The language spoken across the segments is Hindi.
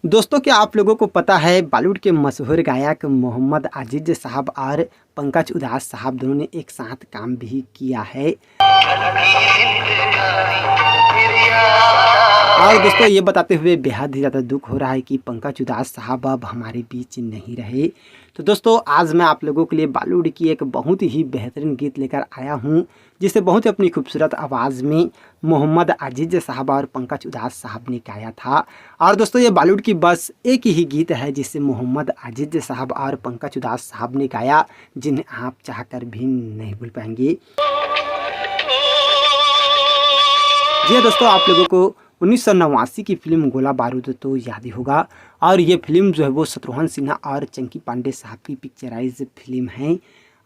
दोस्तों, क्या आप लोगों को पता है बॉलीवुड के मशहूर गायक मोहम्मद अजीज साहब और पंकज उधास साहब दोनों ने एक साथ काम भी किया है। और दोस्तों, ये बताते हुए बेहद ही ज़्यादा दुख हो रहा है कि पंकज उधास साहब अब हमारे बीच नहीं रहे। तो दोस्तों, आज मैं आप लोगों के लिए बॉलीवुड की एक बहुत ही बेहतरीन गीत लेकर आया हूँ, जिसे बहुत ही अपनी खूबसूरत आवाज़ में मोहम्मद अजीज साहब और पंकज उधास साहब ने गाया था। और दोस्तों, ये बॉलीवुड की बस एक ही गीत है जिसे मोहम्मद अजीज साहब और पंकज उधास साहब ने गाया, जिन्हें आप चाहकर भी नहीं भूल पाएंगे। जी हाँ दोस्तों, आप लोगों को 1989 की फिल्म गोला बारूद तो याद ही होगा। और ये फिल्म जो है वो शत्रुघ्न सिन्हा और चंकी पांडे साहब की पिक्चराइज फिल्म है।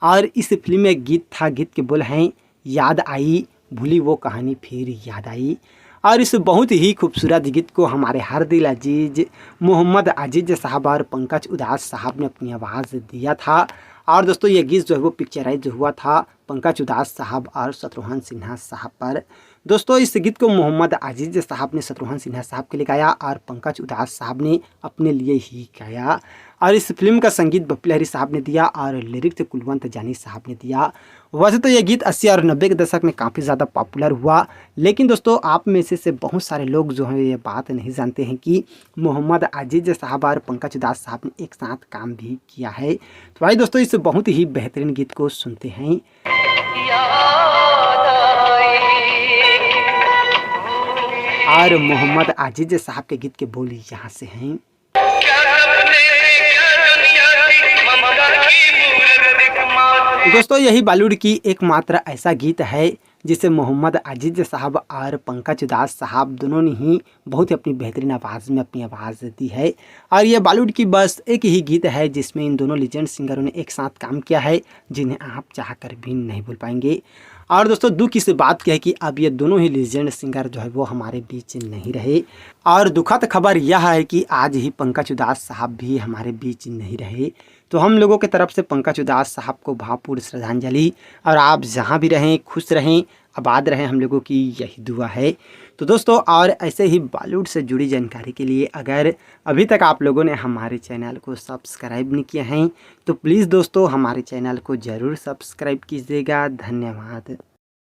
और इस फिल्म में गीत था, गीत के बोल हैं, याद आई भूली वो कहानी फिर याद आई। और इस बहुत ही खूबसूरत गीत को हमारे हर दिल अजीज मोहम्मद अजीज साहब और पंकज उधास साहब ने अपनी आवाज़ दिया था। और दोस्तों, ये गीत जो है वो पिक्चराइज हुआ था पंकज उधास साहब और शत्रुघ्न सिन्हा साहब पर। दोस्तों, इस गीत को मोहम्मद अजीज साहब ने शत्रुघ्न सिन्हा साहब के लिए गाया और पंकज उधास साहब ने अपने लिए ही गाया। और इस फिल्म का संगीत बप्पी लहरी साहब ने दिया और लिरिक्स कुलवंत जानी साहब ने दिया। वैसे तो यह गीत 80 और 90 के दशक में काफ़ी ज़्यादा पॉपुलर हुआ, लेकिन दोस्तों आप में से बहुत सारे लोग जो हैं ये बात नहीं जानते हैं कि मोहम्मद अजीज साहब और पंकज उधास साहब ने एक साथ काम भी किया है। तो भाई दोस्तों, इस बहुत ही बेहतरीन गीत को सुनते हैं। और मोहम्मद अजीज साहब के गीत के बोल यहाँ से हैं। दोस्तों, यही बॉलीवुड की एकमात्र ऐसा गीत है जिसे मोहम्मद अजीज साहब और पंकज उधास साहब दोनों ने ही बहुत ही अपनी बेहतरीन आवाज़ में अपनी आवाज़ दी है। और ये बॉलीवुड की बस एक ही गीत है जिसमें इन दोनों लीजेंड सिंगरों ने एक साथ काम किया है, जिन्हें आप चाहकर भी नहीं भूल पाएंगे। और दोस्तों, दुख इस बात की है कि अब ये दोनों ही लीजेंड सिंगर जो है वो हमारे बीच नहीं रहे। और दुखद खबर यह है कि आज ही पंकज उधास साहब भी हमारे बीच नहीं रहे। तो हम लोगों की तरफ से पंकज उधास साहब को भावपूर्ण श्रद्धांजलि। और आप जहां भी रहें खुश रहें, आबाद रहें, हम लोगों की यही दुआ है। तो दोस्तों, और ऐसे ही बॉलीवुड से जुड़ी जानकारी के लिए अगर अभी तक आप लोगों ने हमारे चैनल को सब्सक्राइब नहीं किया है तो प्लीज़ दोस्तों हमारे चैनल को ज़रूर सब्सक्राइब कीजिएगा। धन्यवाद।